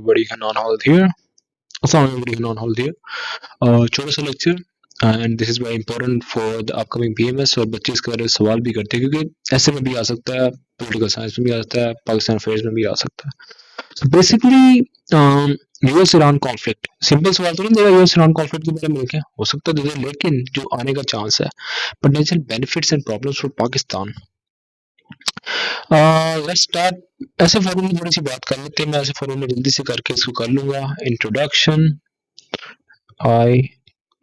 everybody can on hold here. Assalamu everybody can on hold here. छोटा सा lecture and this is very important for the upcoming PMS और बच्चे इसके बारे में सवाल भी करते हैं क्योंकि ऐसे में भी आ सकता है, पॉलिटिकल साइंस में भी आ सकता है, पाकिस्तान अफेयर्स में भी आ सकता है. So basically US Iran conflict, simple सवाल तो नहीं देगा यूएस ईरान कॉन्फ्लिक्ट के बारे में क्या हो सकता है, लेकिन जो आने का चांस है, potential benefits and problems for Pakistan. Let's start. ऐसे फॉर्म में थोड़ी सी बात कर लेते हैं. मैं ऐसे फॉर्म में जल्दी से करके इसको कर लूंगा. Introduction I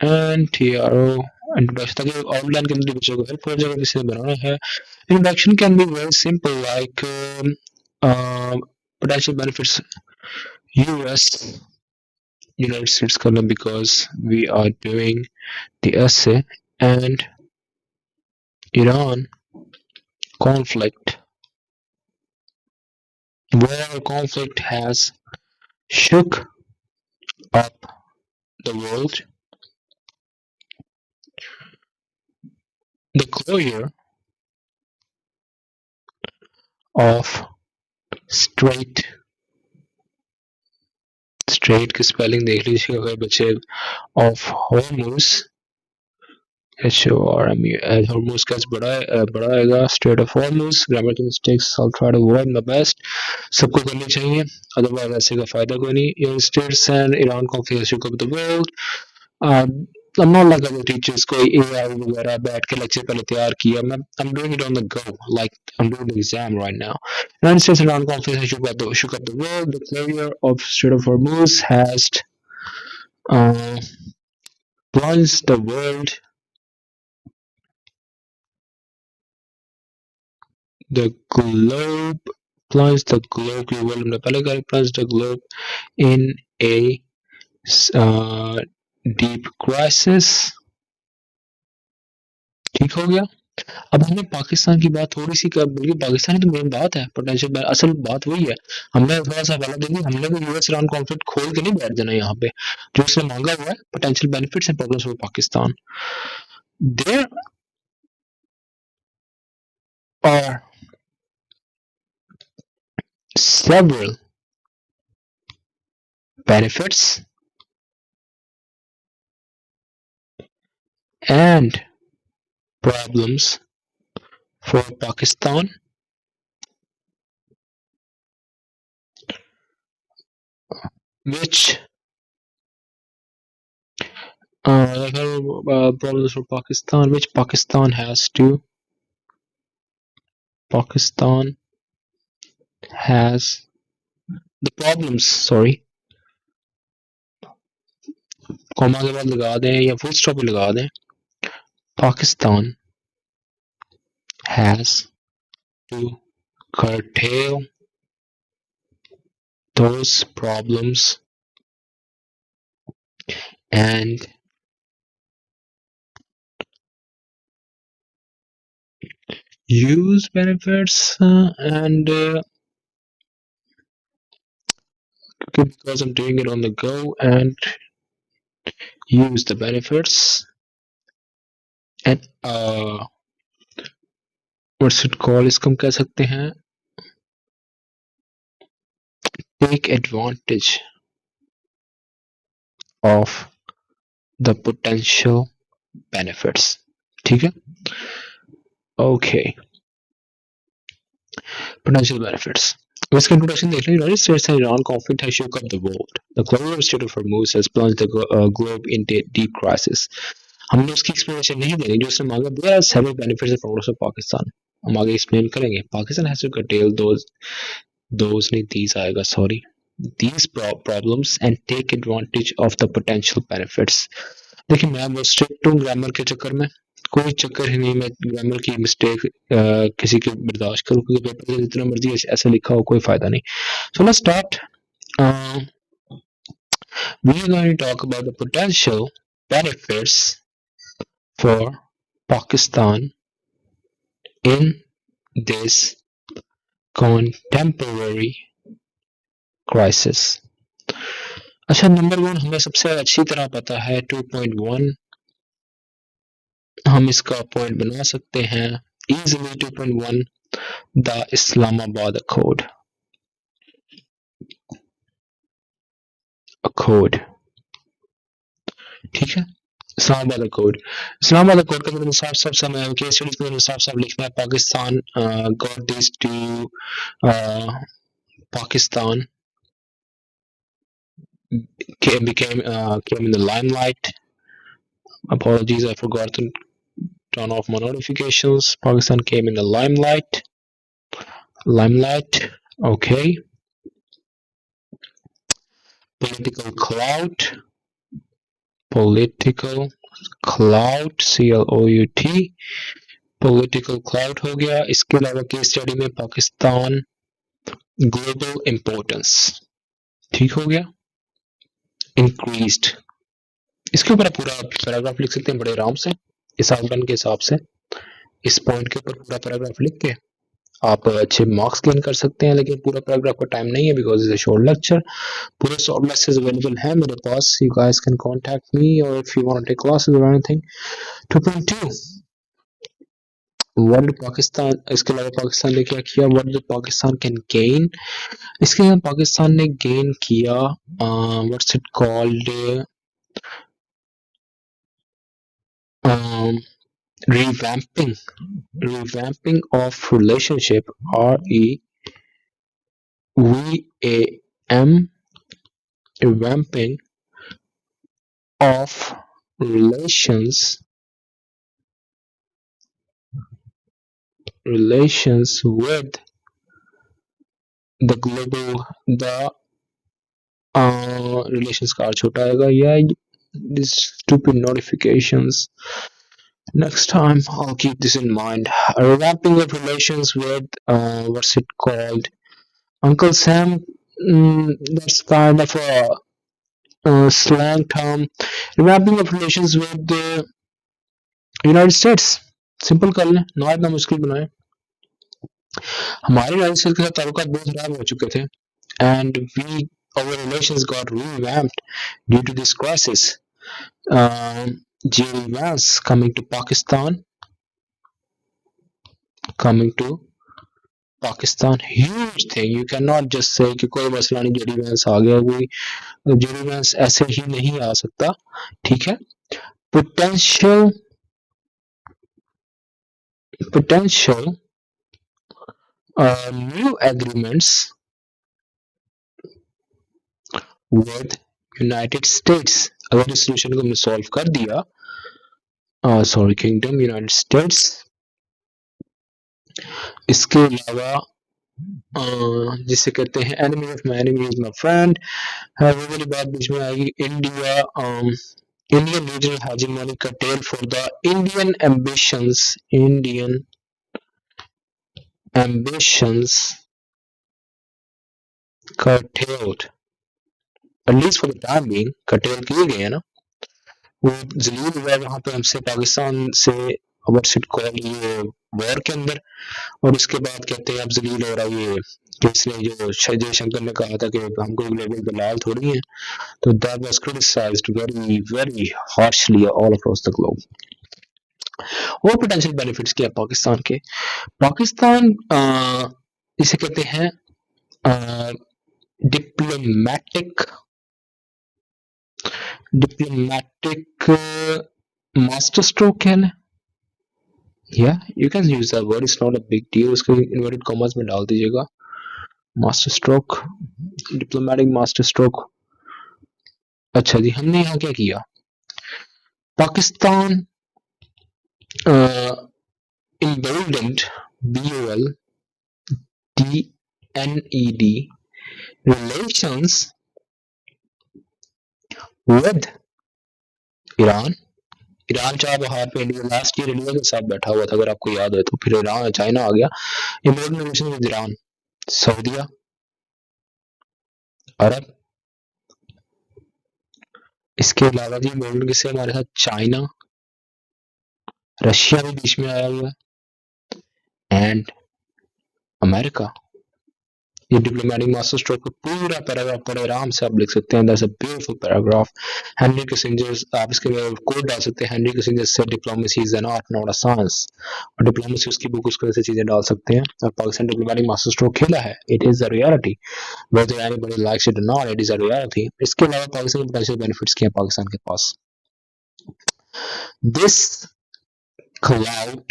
N T R O introduction, ताकि आउटलाइन के अंदर बच्चों को हेल्प हो जाएगा किसी ने बनाना है. Introduction can be very simple like potential benefits US United States column because we are doing the essay, and Iran conflict. War conflict has shook up the world. The closure of Strait की spelling देख लीजिएगा अगर बच्चे, of Hormuz, HORMUZ, Hormuz का बड़ा आएगा, Strait of Hormuz. Grammatical mistakes I'll try to avoid my best. सबको करनी चाहिए, अदरवाइज ऐसे का फायदा कोई नहीं. United States and Iran conflict has shook up the world. I'm not like other teachers कोई AI वगैरह बैठ के लेक्चर पहले तैयार किया. I'm doing it on the go, like I'm doing the exam right now. United States and Iran conflict has shook up the world. The closure of Strait of Hormuz has plunged the world. The globe plunged the globe. Plunged the globe in a deep crisis. ठीक हो गया. अब हमने पाकिस्तान की बात थोड़ी सी कर, बल्कि पाकिस्तान की तो मेन बात है, पोटेंशियल असल बात वही है. हमने थोड़ा सा हवाला देंगे, हमने भी यूएस ईरान कॉन्फ्लिक्ट खोल के नहीं बैठ जाना यहाँ पे. जो उसने मांगा हुआ है potential benefits and problems for Pakistan. There are several benefits and problems for Pakistan which problems for Pakistan which Pakistan has the problems, sorry, comma के बाद लगा दें या फुल स्टॉप लगा दें. Pakistan has to curtail those problems and use benefits and because I'm doing it on the go, and use the benefits and what's it called, इसको हम कह सकते हैं take advantage of the potential benefits. ठीक है. Okay, potential benefits. इसका introduction देख लें. United States and Iran conflict has shook up the world. The closure of Strait of Hormuz has plunged the globe into deep crisis. हमने उसकी explanation नहीं देनी जो उसने मांगा. There are several benefits and problems of Pakistan. हम आगे explain करेंगे. Pakistan has to curtail those नहीं, these आएगा, sorry, these problems and take advantage of the potential benefits. देखिए मैं बहुत स्ट्रिक्ट हूँ ग्रामर के चक्कर में, कोई चक्कर ही नहीं. मैं ग्रामर की मिस्टेक किसी की बर्दाश्त करूँ क्योंकि पेपर में जितना मर्जी ऐसा लिखा हो कोई फायदा नहीं. So let's start. We are going to talk about the potential benefits for Pakistan in this contemporary crisis. अच्छा, नंबर 1 हमें सबसे अच्छी तरह पता है. 2.1 हम इसका पॉइंट बना सकते हैं easily. 2.1 the Islamabad Accord. Accord, ठीक है। इस्लामाबाद अकॉर्ड, इस्लामाबाद अकॉर्ड का मतलब साफ साफ समय केस स्टडीज के मतलब साफ साफ लिखना है, Pakistan got this to Pakistan came in the limelight. Apologies, I forgot to turn off my notifications. Pakistan came in the limelight. Limelight. Okay. Political clout. Political clout. CLOUT. Political clout हो गया. इसके अलावा केस स्टडी में Pakistan global importance, ठीक हो गया। Increased, इसके ऊपर पूरा पैराग्राफ लिख सकते हैं बड़े आराम से इस आउटलाइन के हिसाब से। इस पॉइंट के ऊपर पूरा पैराग्राफ लिख के आप अच्छे मार्क्स गेन कर सकते हैं, लेकिन पूरा पैराग्राफ का टाइम नहीं है because is a short lecture. पूरे शॉर्ट लेक्चर्स अवेलेबल है मेरे पास, you guys can contact me और if you want to take classes और एनीथिंग। 2.2 वर्ल्ड पाकिस्तान, इसके अलावा पाकिस्तान ने क्या किया, वर्ल्ड पाकिस्तान कैन गेन, इसके अलावा पाकिस्तान ने गेन किया what's it called revamping of relationship, REVAM, revamping of relations with the global, the relations का छोटा आएगा, yeah, this stupid notifications. Next time I'll keep this in mind. Revamping of relations with what's it called, Uncle Sam. That's kind of a slang term. Revamping of relations with the United States. Simple कर लें, ना इतना मुश्किल बनाए। हमारे United states के साथ ताल्लुकात बहुत खराब हो चुके थे and our relations got revamped due to this crisis. Jerry Vance coming to Pakistan, huge thing. You cannot just say कि कोई मसला नहीं, जेडी वैंस आ गया, कोई जेडी वैंस ऐसे ही नहीं आ सकता, ठीक है। potential new agreements with United States, अगर इस सोल्यूशन को हमने सॉल्व कर दिया, किंगडम यूनाइटेड स्टेट्स। इसके अलावा जिसे कहते हैं enemy of my enemy is my friend, वो वाली बात बीच में आएगी। India Indian regional hegemony curtailed for the Indian ambitions curtailed, at least for the time being, curtail किए गए हैं ना, वो जलील हुआ वहां पे हमसे, पाकिस्तान से व्हाट्स इट कॉल्ड, ये वॉर के अंदर। और उसके बाद कहते हैं अब जलील हो रहा है ये, इसलिए जो जयशंकर ने कहा था कि हम कोई ग्लोबल दलाल थोड़ी है, तो that was criticized very harshly all across the globe. और पोटेंशियल बेनिफिट्स क्या है पाकिस्तान के, पाकिस्तान इसे कहते हैं डिप्लोमेटिक मास्टर स्ट्रोक कह लें, या you can use that word, it's not a big deal, उसको इन्वर्टेड कॉमर्स में डाल दीजिएगा, master stroke, diplomatic master stroke. अच्छा जी, हमने यहाँ क्या किया, Pakistan emboldened, BOLDNED, relations with Iran चाह बाहर पे, इंडिया लास्ट ईयर इंडिया के साथ बैठा हुआ था अगर आपको याद है, तो फिर ईरान चाइना आ गया। इम्पोर्टेंट रिलेशन विद ईरान, सऊदीया, अरब। इसके अलावा जी इम्पोर्टेंट किससे हमारे साथ, चाइना, रशिया भी बीच में आया हुआ है, एंड अमेरिका। ये डिप्लोमेटिक मास्टर स्ट्रोक का पूरा पैराग्राफ बड़े आराम से आप लिख सकते हैं. That's a beautiful paragraph. Henry Kissinger, आप इसके कोट डाल सकते हैं. हेनरी किसिंजर से diplomacy is an art not a science. और डिप्लोमेसी उसकी बुक, उसको ऐसे चीजें डाल सकते हैं. और पाकिस्तान डिप्लोमेटिक मास्टर स्ट्रोक खेला है. It is the reality, whether anybody likes it or not, it is a reality. इसके अलावा पाकिस्तान के पोटेंशियल बेनिफिट्स क्या है पाकिस्तान के पास? This cloud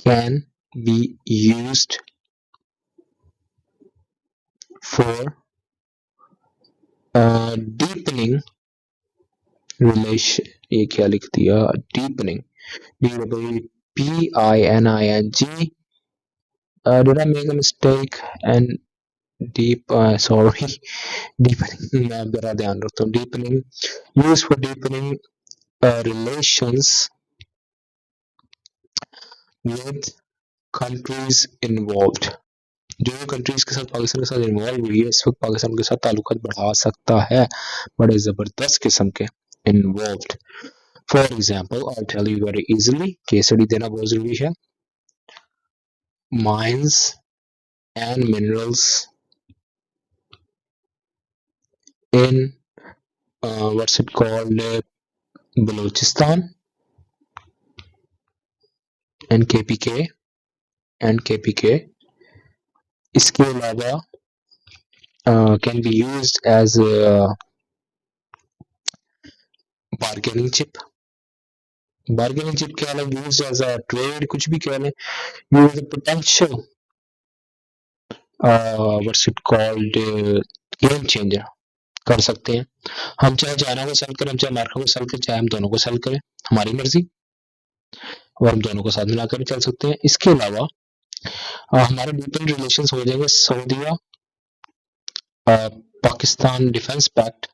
can be used for deepening relation. ये क्या लिख दिया? Deepening. P-I-N-I-N-G. Did I make a mistake? And sorry. Deepening. मैं जरा ध्यान रखता हूँ. Deepening. Used for deepening relations with countries involved. जो कंट्रीज के साथ पाकिस्तान के साथ इन्वॉल्व हुई है इस वक्त पाकिस्तान के साथ ताल्लुकात बढ़ा सकता है, बड़े जबरदस्त किस्म के involved. For example I tell you very easily, case study देना बहुत जरूरी है. Mines and minerals in what's it called Balochistan and KPK. इसके अलावा can be used as bargaining chip. Bargaining chip क्या है? यूज्ड एज अ ट्रेड, कुछ भी कह लें. Use the potential what's it called game changer कर सकते हैं. हम चाहे चाइना को सेल करें, हम चाहे अमेरिका को सेल करें, चाहे हम दोनों को सेल करें, हमारी मर्जी, और हम दोनों को साथ मिलाकर भी चल सकते हैं. इसके अलावा हमारे डीपन रिलेशंस हो जाएंगे सऊदीया पाकिस्तान डिफेंस पैक्ट.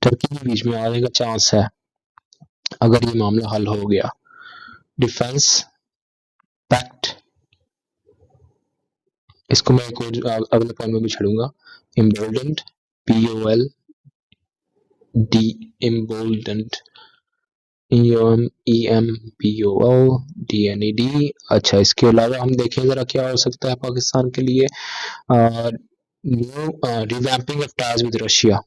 टर्की के बीच में आने का चांस है अगर ये मामला हल हो गया. डिफेंस पैक्ट, इसको मैं एक और अगले पॉइंट में भी छड़ूंगा. इम्बोल्डेंड, POLD, इम्बोल्डेंड, EMPOL DNED. अच्छा, इसके अलावा हम देखें जरा क्या हो सकता है पाकिस्तान के लिए. New revamping of ties with Russia.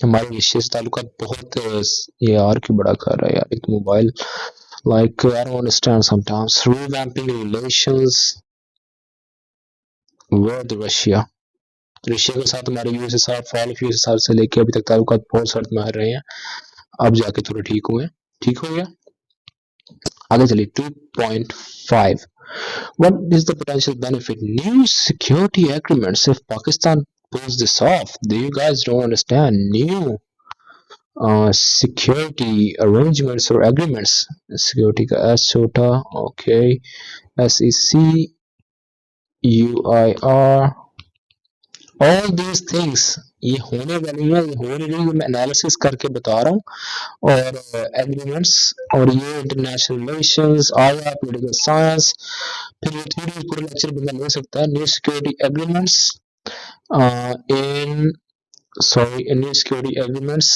हमारे रशिया से ताल्लुकात बहुत, ये यार क्यों बड़ा कर रहा है यार एक mobile, like I don't understand sometimes. Revamping relations with Russia. Russia के साथ हमारे USSR, फॉल ऑफ USSR से लेके अभी तक ताल्लुकात बहुत सख्त में रहे हैं, अब जाके थोड़े ठीक हुए. ठीक हो गया. आगे चलिए 2.5. What is the potential benefit? New security agreements. If Pakistan pulls this off, you guys don't understand. New security arrangements or agreements. Security का S छोटा, okay. SECUIR. All these things ये होने वाली है, ये हो रही है, मैं एनालिसिस करके बता रहा हूँ. और एग्रीमेंट्स और ये इंटरनेशनल रिलेशंस, आया पॉलिटिकल साइंस, फिर ये थ्योरी पूरा लेक्चर बंदा ले सकता है. New security agreements new security agreements.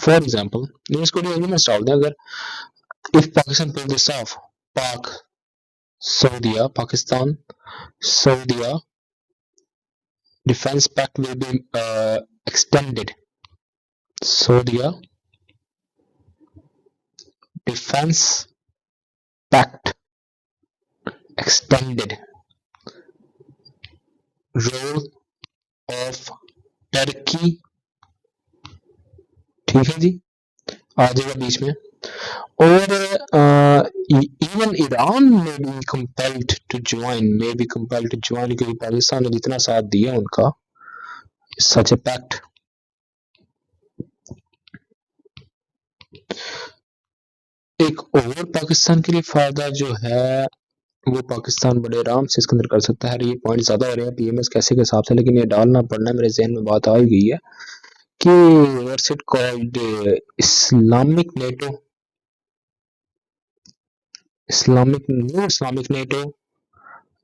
For example new security agreements डाल दें. अगर if Pakistan pull this off, Pakistan Saudia defense pact will be extended. Saudia defense pact extended. Role of Turkey, ठीक है जी, आ जाएगा बीच में. और even Iran may be compelled to join, क्योंकि पाकिस्तान ने जितना साथ दिया उनका such a pact. एक और पाकिस्तान के लिए फायदा जो है वो पाकिस्तान बड़े आराम से इसके अंदर कर सकता है. ये पॉइंट ज्यादा हो रहे हैं PMS कैसे के हिसाब से, लेकिन ये डालना पड़ना है, मेरे जहन में बात आ ही गई है कि what's it called Islamic NATO.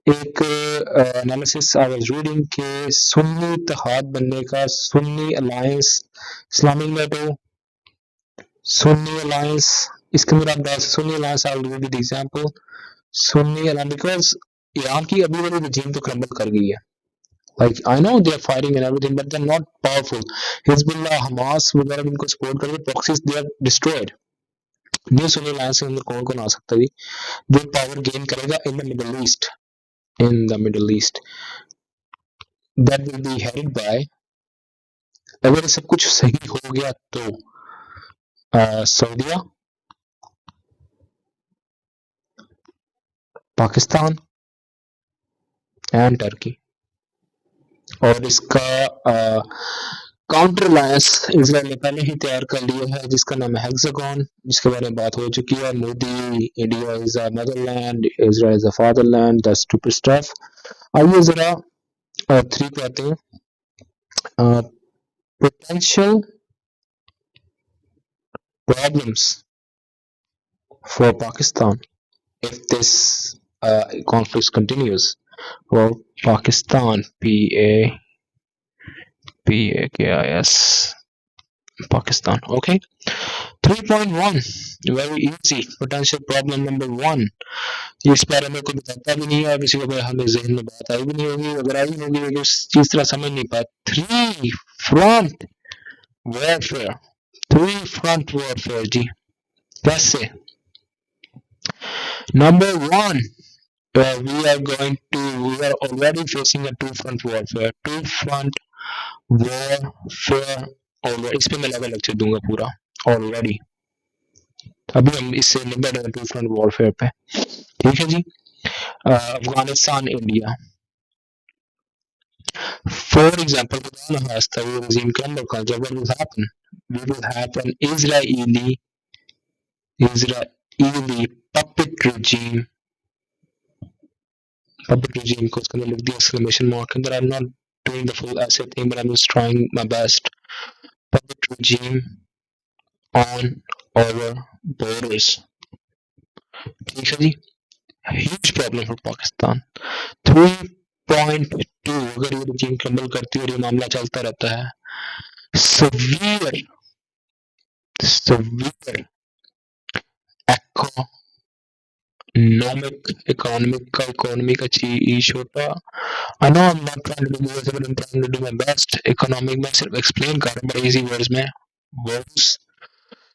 एक एनालिसिस आई वाज रीडिंग के सुन्नी इत्तेहाद बनने का, Sunni alliance, Islamic NATO, Sunni alliance इसके अंदर आप डाल Sunni alliance, I will give you the example Sunni alliance, because Iran की अभी वाली रजीम तो क्रम्बल कर गई है. Like I know they are fighting and everything, but they're not powerful. Hezbollah, Hamas वगैरह इनको सपोर्ट करके proxies they are destroyed. New Sunni alliance के अंदर कौन कौन आ सकता है जो पावर गेन करेगा in the middle east, in the middle east that will be headed by, अगर सब कुछ सही हो गया तो सऊदिया, पाकिस्तान एंड टर्की. और इसका काउंटर अलायंस इजराइल ने पहले ही तैयार कर लिया है जिसका नाम है हेक्सागन, जिसके बारे में बात हो चुकी है. Modi, India is a Motherland, Israel is a fatherland, that's stupid stuff. आइए जरा 3 पे आते हैं. Potential problems for Pakistan if this conflict continues. Well, Pakistan, P-A-K-I-S, Pakistan. Okay. 3.1, very easy. Potential problem number 1. ये इस बारे में कोई बताता भी नहीं है, किसी को हमें जहन में बात आई भी नहीं होगी, अगर आई होगी तो इस तरह समझ नहीं पाए. 3 front warfare, 3 front warfare जी. कैसे? Number 1, we are already facing a 2 front warfare. 2 front warfare already. इस पे मैं लगा लेक्चर दूंगा पूरा already. अभी हम इससे निपट रहे हैं 2 front warfare पे. ठीक है जी. अफगानिस्तान, इंडिया. For example, वो regime क्रम्बल का जब what will happen? What will happen? Israeli puppet regime को उसके अंदर लिख दिया exclamation mark के अंदर. I'm not doing the full essay thing, but I'm just trying my best. Puppet regime on our borders. ठीक है जी. Huge problem for Pakistan. 3.2, अगर ये regime क्रम्बल करती है और ये मामला चलता रहता है, severe economic का चीज होता. I know I'm not trying to do this, but I'm trying to do my best. Economic में सिर्फ explain कर रहा हूँ बड़े easy words में. Words.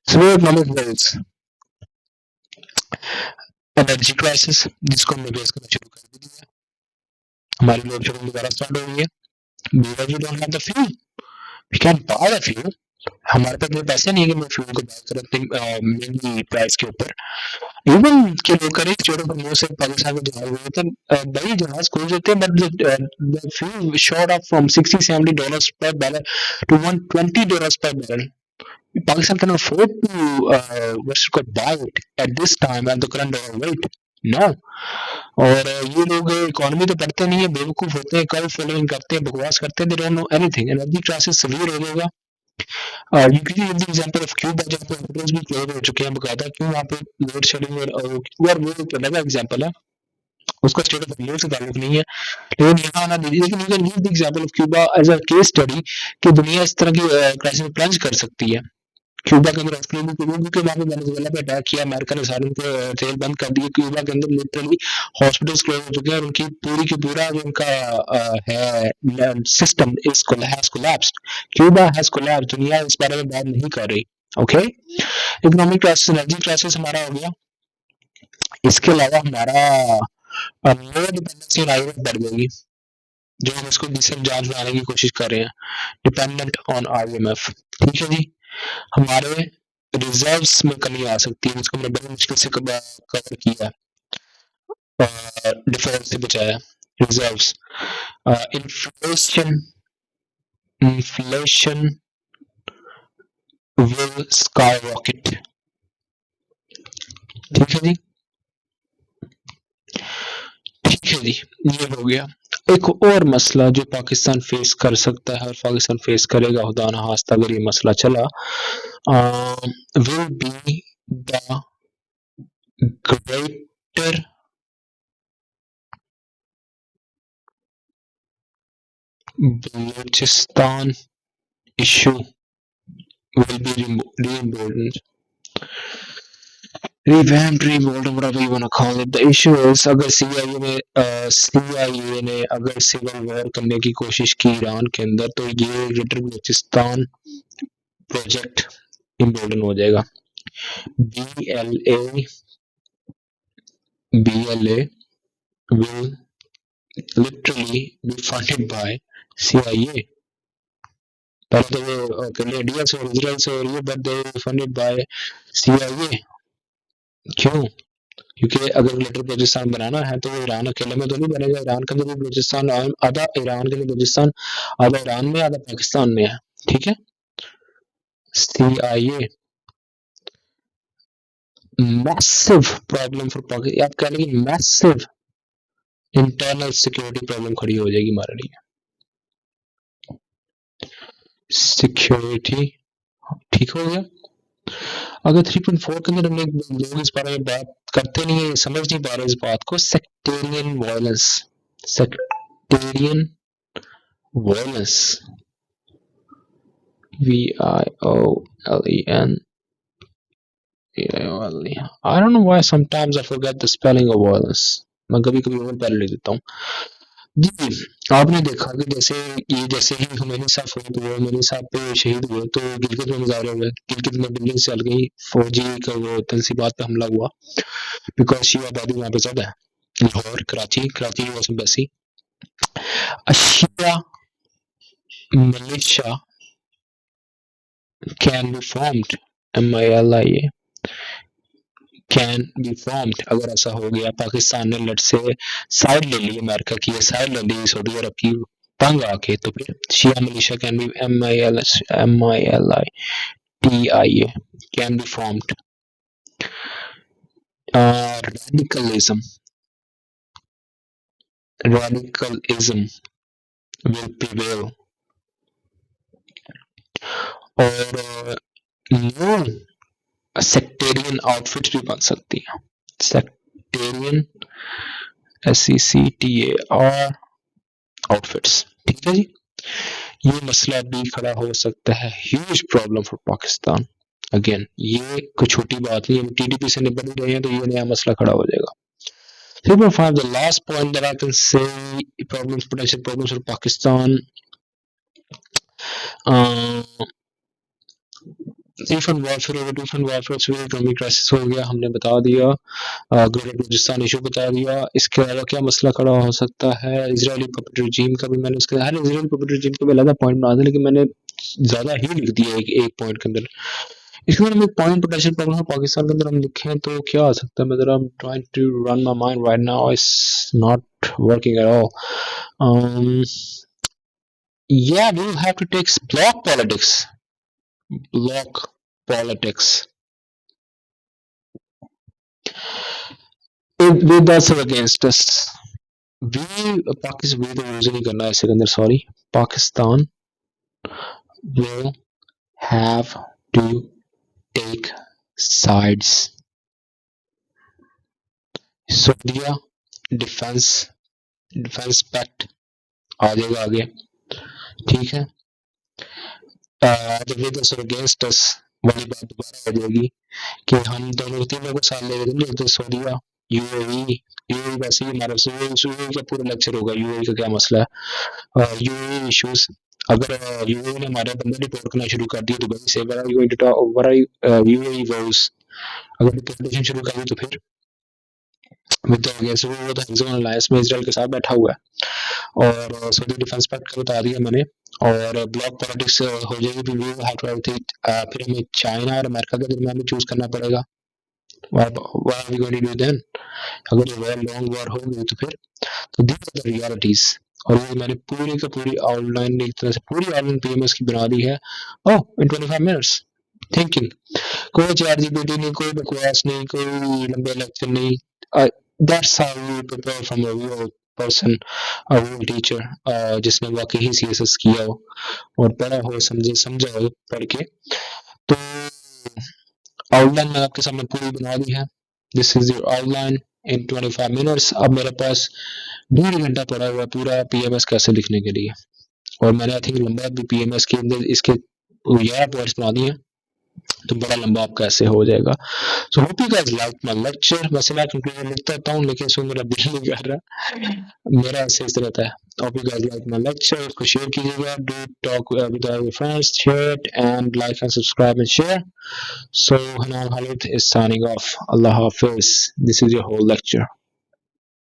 severe economic woes. Energy crisis जिसको हमने बेस करना शुरू कर भी दिया. हमारी लोड शेडिंग दोबारा स्टार्ट हो गई है. because we don't have the fuel, we can't buy the fuel. हमारे पास पैसे नहीं है कि मैं फ्यूल को बाय करूं इतनी महंगी प्राइस के ऊपर. इवन के लोग करें छोटे मुंह से पाकिस्तान में जहाज हुए थे, बड़ी जहाज खोज देते हैं, but the fuel shot up from $60-70 per barrel to $120 per barrel. Pakistan can afford to buy it at this time at the current dollar rate. No. और ये लोग इकोनॉमी तो पढ़ते नहीं है, बेवकूफ होते हैं, कल फॉलोइंग करते हैं, बकवास करते हैं. They don't know anything. Energy crisis severe हो जाएगा. you can use the example of Cuba जहाँ पे होटल्स भी क्लोज हो चुके हैं बकायदा. क्यों? वहाँ पे लोड शेडिंग और वो एक अलग एग्जाम्पल है, उसका स्टेट ऑफ यूज से ताल्लुक नहीं है. लेकिन यहाँ आना दीजिए. लेकिन you can use the example of Cuba as a case study कि दुनिया इस तरह की क्राइसिस में प्लंज कर सकती है. क्यूबा के अंदर क्योंकि वहाँ पे वेनेजुएला पे अटैक किया, अमेरिका ने सारे उनके तेल बंद कर दिए. क्यूबा के अंदर लिटरली हॉस्पिटल्स क्लोज हो चुके हैं और उनकी पूरी की पूरा जो उनका है system has collapsed. Cuba has collapsed. दुनिया इस बारे में बात नहीं कर रही. Okay. Economic crisis, energy crisis हमारा हो गया. इसके अलावा हमारा मोर डिपेंडेंसी ऑन आईएमएफ बढ़ जाएगी, जो हम इसको डिसेंट जांच बनाने की कोशिश कर रहे हैं. Dependent on IMF. ठीक है जी. हमारे रिजर्व्स में कमी आ सकती है, जिसको हमने बड़ी मुश्किल से कवर किया, डिफॉल्ट से बचाया. रिजर्व्स. Inflation will skyrocket. ठीक है जी. ठीक है जी. ये हो गया. एक और मसला जो पाकिस्तान फेस कर सकता है और पाकिस्तान फेस करेगा खुदा न खास्ता अगर ये मसला चला, will be the greater Balochistan issue will be reemboldened. revamped, remolded, whatever you wanna call it. The issue is अगर CIA ने अगर सिविल वॉर करने की कोशिश की ईरान के अंदर तो ये ग्रेटर बलूचिस्तान प्रोजेक्ट इम्पोर्टेंट हो जाएगा. BLA will literally be funded by CIA. पहले तो वो कनेडियन से और इजराइल से हो रही है, but they funded by CIA. क्यों? क्योंकि अगर ग्रेटर बलूचिस्तान बनाना है तो वो ईरान अकेले में तो नहीं बनेगा. ईरान का अंदर भी बलूचिस्तान, आधा ईरान के अंदर बलूचिस्तान, आधा ईरान में, आधा पाकिस्तान में है. ठीक है. CIA massive problem for Pakistan. आप कह लेंगे मैसिव इंटरनल सिक्योरिटी प्रॉब्लम खड़ी हो जाएगी हमारे लिए. सिक्योरिटी ठीक हो गया. अगर 3.4 के अंदर हमने लोग इस बारे में बात करते नहीं है, समझ नहीं पा रहे इस बात को. Sectarian violence, sectarian violence, VIOLEN. I don't know why sometimes I forget the spelling of violence. मैं कभी कभी और पहले लिख देता हूँ. जी, आपने देखा कि जैसे ही हुमैनी साहब फौत हुए, हुमैनी साहब पे शहीद हुए तो गिलगित में मुजाहरे हुए. गिलगित में बिल्डिंग चल गई, फौजी का वो तनसीबात पे हमला हुआ बिकॉज शी आबादी वहाँ पे ज्यादा है. Lahore, Karachi was embassy. शिया militia can be formed, MILIA can be formed. अगर ऐसा हो गया, पाकिस्तान ने लट से साइड ले ली, अमेरिका की साइड ले ली सऊदी अरब की तंग आके, तो फिर शिया militia can be MILITIA can be formed. Radicalism will prevail. और न्यू सेक्टेरियन आउटफिट्स भी बन सकती हैं. Sectarian SECTAR outfits. ठीक है जी. ये मसला भी खड़ा हो सकता है. Huge problem for Pakistan. Again ये कोई छोटी बात नहीं है. TTP से निपट रहे हैं तो ये नया मसला खड़ा हो जाएगा. 3.5, the last point that I can say, potential problems for Pakistan. Different warfare civil economic crisis हो गया, हमने बता दिया. ग्रेटर बलूचिस्तान इशू बता दिया. इसके अलावा क्या मसला खड़ा हो सकता है? इजरायली पपेट रजीम का भी मैंने उसके हर इजरायली पपेट रजीम का भी अलग पॉइंट बना दिया, लेकिन मैंने ज्यादा ही लिख दिया एक पॉइंट के अंदर. इसके अंदर हम एक पॉइंट पोटेंशियल प्रॉब्लम पाकिस्तान के अंदर हम लिखें तो क्या आ सकता है? मतलब I am trying to run my mind right now, it's not working at all. Yeah, we will have to take block politics. Block politics. With us or against us. Pakistan will use नहीं करना है इसके अंदर. Sorry, Pakistan will have to take sides. Saudiya defense pact आ जाएगा आगे. ठीक है. with us or against us वाली बात दोबारा आ जाएगी कि हम दोनों तीनों को साथ ले लेते. सऊदीया, यूएई वैसे ही हमारा यूएई का पूरा लेक्चर होगा. यूएई का क्या मसला है, यूएई इश्यूज. अगर यूएई ने हमारे बंदे रिपोर्ट करना शुरू कर दिया दुबई से, यूएई वॉज अगर डिक्लेरेशन शुरू कर दी तो फिर वो तो हेक्सागोनल अलायंस में इजराइल के साथ बैठा हुआ है. और सऊदी डिफेंस पैक्ट का बता दिया मैंने. और ब्लॉक पॉलिटिक्स हो जाएगी. फिर हमें चाइना और अमेरिका के दरमियान भी चूज करना पड़ेगा. What are we going to do then? अगर ये लॉन्ग वॉर हो गई तो फिर तो these are the realities. और ये मैंने पूरी का पूरी आउटलाइन एक तरह से पूरी आउटलाइन PMS की बना दी है. in 25 minutes thinking. कोई ChatGPT नहीं, कोई बकवास नहीं, कोई लंबे लेक्चर नहीं. That's how you prepare from a real person, a real teacher, जिसने वाकई ही CSS किया हो और पढ़ा हो, समझा हो पढ़ के. तो आउटलाइन मैंने आपके सामने पूरी बना दी है. This is your outline in 25 minutes. अब मेरे पास 1.5 घंटा पड़ा हुआ पूरा PMS कैसे लिखने के लिए. और मैंने आई थिंक लंबा भी PMS के अंदर इसके 11 पॉइंट्स बना दिए. तो बड़ा लंबा आपका ऐसे हो जाएगा। So hope you guys like my lecture. वैसे मैं कंक्लूजन लिखता रहता हूँ लेकिन इसमें मेरा दिल नहीं कर रहा, मेरा ऐसे इस रहता है। Hope you guys like my lecture, इसको शेयर कीजिएगा, do talk with your friends, share it and like and subscribe and share. So Hanan Khalid is signing off. Allah Hafiz. This is your whole lecture.